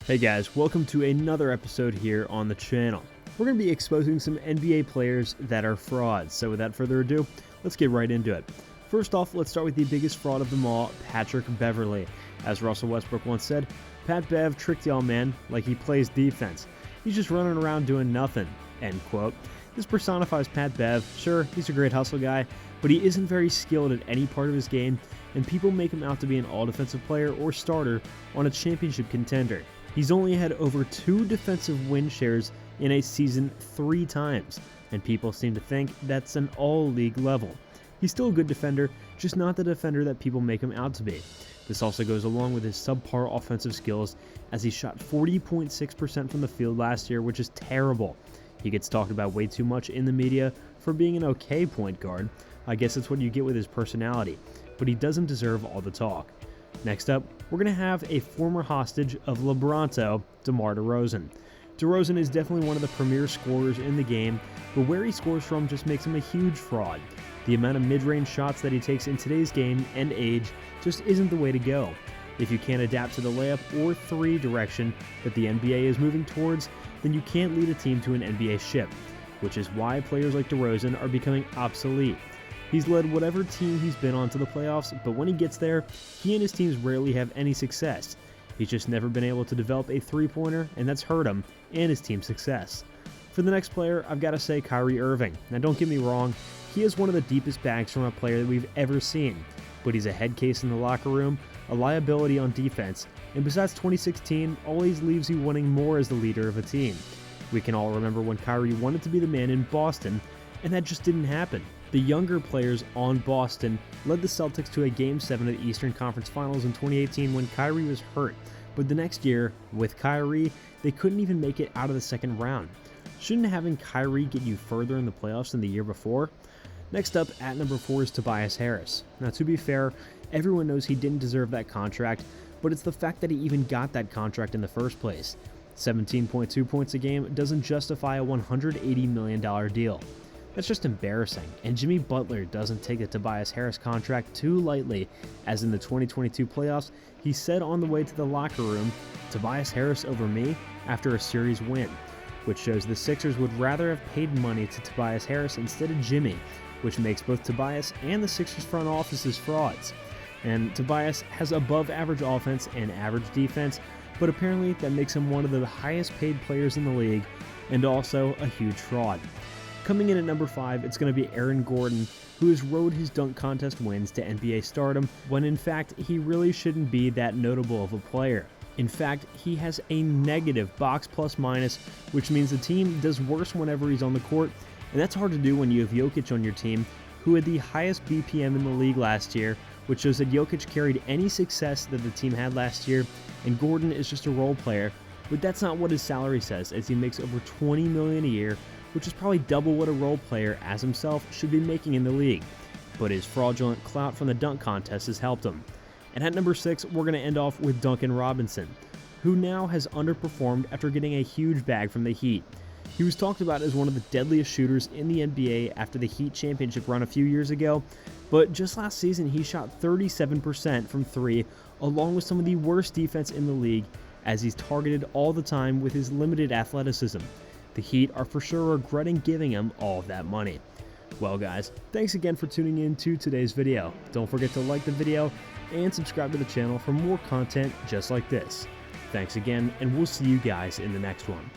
Hey guys, welcome to another episode here on the channel. We're going to be exposing some NBA players that are frauds, so without further ado, let's get right into it. First off, let's start with the biggest fraud of them all, Patrick Beverley. As Russell Westbrook once said, Pat Bev tricked y'all man like he plays defense. He's just running around doing nothing, end quote. This personifies Pat Bev. Sure, he's a great hustle guy, but he isn't very skilled at any part of his game, and people make him out to be an all-defensive player or starter on a championship contender. He's only had over 2 defensive win shares in a season 3 times, and people seem to think that's an all-league level. He's still a good defender, just not the defender that people make him out to be. This also goes along with his subpar offensive skills, as he shot 40.6% from the field last year, which is terrible. He gets talked about way too much in the media for being an okay point guard. I guess that's what you get with his personality, but he doesn't deserve all the talk. Next up, we're going to have a former hostage of LeBronto, DeMar DeRozan. DeRozan is definitely one of the premier scorers in the game, but where he scores from just makes him a huge fraud. The amount of mid-range shots that he takes in today's game and age just isn't the way to go. If you can't adapt to the layup or 3 direction that the NBA is moving towards, then you can't lead a team to an NBA ship, which is why players like DeRozan are becoming obsolete. He's led whatever team he's been on to the playoffs, but when he gets there, he and his teams rarely have any success. He's just never been able to develop a three-pointer, and that's hurt him and his team's success. For the next player, I've got to say Kyrie Irving. Now don't get me wrong, he is one of the deepest bags from a player that we've ever seen, but he's a head case in the locker room, a liability on defense, and besides 2016, always leaves you wanting more as the leader of a team. We can all remember when Kyrie wanted to be the man in Boston, and that just didn't happen. The younger players on Boston led the Celtics to a Game 7 of the Eastern Conference Finals in 2018 when Kyrie was hurt, but the next year, with Kyrie, they couldn't even make it out of the second round. Shouldn't having Kyrie get you further in the playoffs than the year before? Next up, at number 4 is Tobias Harris. Now to be fair, everyone knows he didn't deserve that contract, but it's the fact that he even got that contract in the first place. 17.2 points a game doesn't justify a $180 million deal. That's just embarrassing, and Jimmy Butler doesn't take the Tobias Harris contract too lightly, as in the 2022 playoffs, he said on the way to the locker room, "Tobias Harris over me," after a series win, which shows the Sixers would rather have paid money to Tobias Harris instead of Jimmy, which makes both Tobias and the Sixers front offices frauds. And Tobias has above average offense and average defense, but apparently that makes him one of the highest paid players in the league, and also a huge fraud. Coming in at number 5, it's going to be Aaron Gordon, who has rode his dunk contest wins to NBA stardom, when in fact he really shouldn't be that notable of a player. In fact, he has a negative box plus minus, which means the team does worse whenever he's on the court, and that's hard to do when you have Jokic on your team, who had the highest BPM in the league last year, which shows that Jokic carried any success that the team had last year, and Gordon is just a role player. But that's not what his salary says, as he makes over $20 million a year, which is probably double what a role player as himself should be making in the league. But his fraudulent clout from the dunk contest has helped him. And at number 6, we're going to end off with Duncan Robinson, who now has underperformed after getting a huge bag from the Heat. He was talked about as one of the deadliest shooters in the NBA after the Heat championship run a few years ago, but just last season he shot 37% from 3, along with some of the worst defense in the league, as he's targeted all the time with his limited athleticism. The Heat are for sure regretting giving him all of that money. Well guys, thanks again for tuning in to today's video. Don't forget to like the video and subscribe to the channel for more content just like this. Thanks again, and we'll see you guys in the next one.